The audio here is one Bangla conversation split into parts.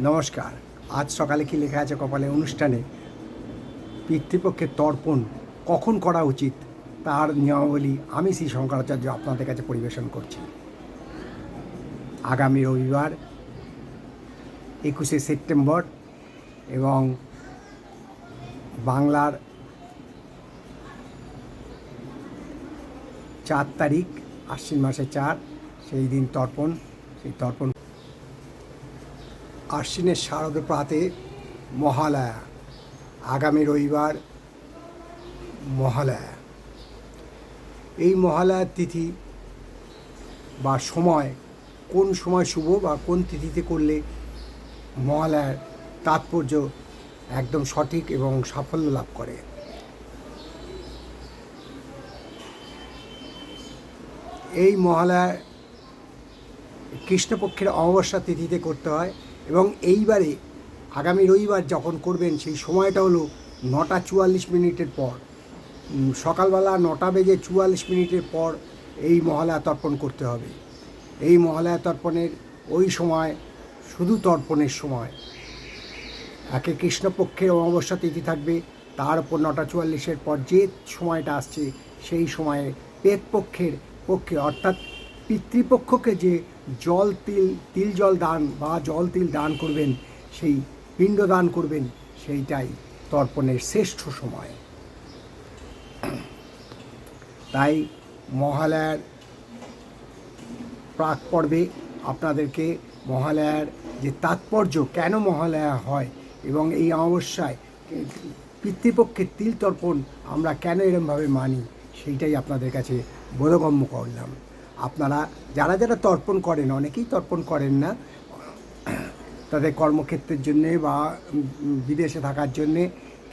নমস্কার। আজ সকালে কি লেখা আছে কপালে অনুষ্ঠানে পিতৃপক্ষের তর্পণ কখন করা উচিত তার নিয়মাবলী আমি শ্রী শঙ্করাচার্য আপনাদের কাছে পরিবেশন করছি। আগামী রবিবার 21শে সেপ্টেম্বর এবং বাংলার 4 তারিখ আশ্বিন মাসে 4 সেই দিন তর্পণ। সেই তর্পণ আশ্বিনের শারদ প্রাতে মহালয়া, আগামী রবিবার মহালয়া। এই মহালয়ার তিথি বা সময়, কোন সময় শুভ বা কোন তিথিতে করলে মহালয়ার তাৎপর্য একদম সঠিক এবং সাফল্য লাভ করে। এই মহালয়া কৃষ্ণপক্ষের অমাবস্যা তিথিতে করতে হয় এবং এইবারে আগামী রবিবার যখন করবেন সেই সময়টা হলো 9:44 পর, সকালবেলা 9:44 পর এই মহালয়া তর্পণ করতে হবে। এই মহালয়া তর্পণের ওই সময় শুধু তর্পণের সময়, একে কৃষ্ণপক্ষের অমাবস্যা তিথি থাকবে, তার উপর 9:44 পর যে সময়টা আসছে সেই সময়ে পেতপক্ষের পক্ষে অর্থাৎ পিতৃপক্ষকে যে তিল জল দান বা জল তিল দান করবেন, সেই পিণ্ড দান করবেন, সেইটাই তর্পণের শ্রেষ্ঠ সময়। তাই মহালয়ার প্রাক পর্বে আপনাদেরকে মহালয়ার যে তাৎপর্য, কেন মহালয়া হয় এবং এই অমাবস্যায় পিতৃপক্ষের তিল তর্পণ আমরা কেন এরমভাবে মানি, সেইটাই আপনাদের কাছে বোধগম্য করলাম। আপনারা যারা যারা তর্পণ করেন, অনেকেই তর্পণ করেন না তাদের কর্মক্ষেত্রের জন্যে বা বিদেশে থাকার জন্যে,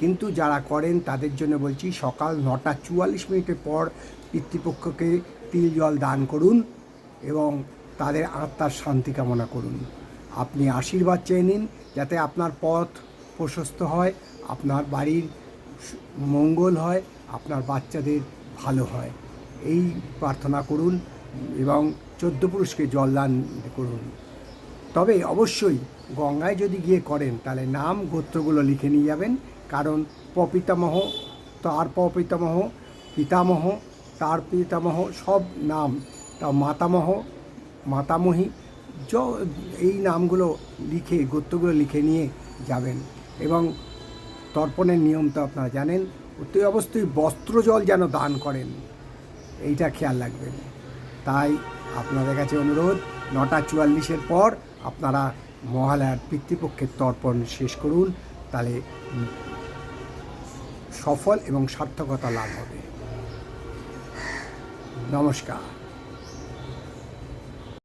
কিন্তু যারা করেন তাদের জন্য বলছি, সকাল 9:44 পর পিতৃপক্ষকে তিল জল দান করুন এবং তাদের আত্মার শান্তি কামনা করুন। আপনি আশীর্বাদ চেয়ে নিন যাতে আপনার পথ প্রশস্ত হয়, আপনার বাড়ির মঙ্গল হয়, আপনার বাচ্চাদের ভালো হয়, এই প্রার্থনা করুন এবং 14 পুরুষকে জল দান করুন। তবে অবশ্যই গঙ্গায় যদি গিয়ে করেন তাহলে নাম গোত্রগুলো লিখে নিয়ে যাবেন, কারণ পিতামহ, তার পিতামহ, পিতামহ, তার পিতামহ, সব নাম, তা মাতামহ, মাতামহী, এই নামগুলো লিখে, গোত্রগুলো লিখে নিয়ে যাবেন। এবং তর্পণের নিয়ম তো আপনারা জানেন, অতি অবশ্যই বস্ত্র জল যেন দান করেন, এইটা খেয়াল রাখবেন। তাই আপনাদের কাছে অনুরোধ, 9:44 পর আপনারা মহালয়ার পিতৃপক্ষের তর্পণ শেষ করুন, তাহলে সফল এবং সার্থকতা লাভ হবে। নমস্কার।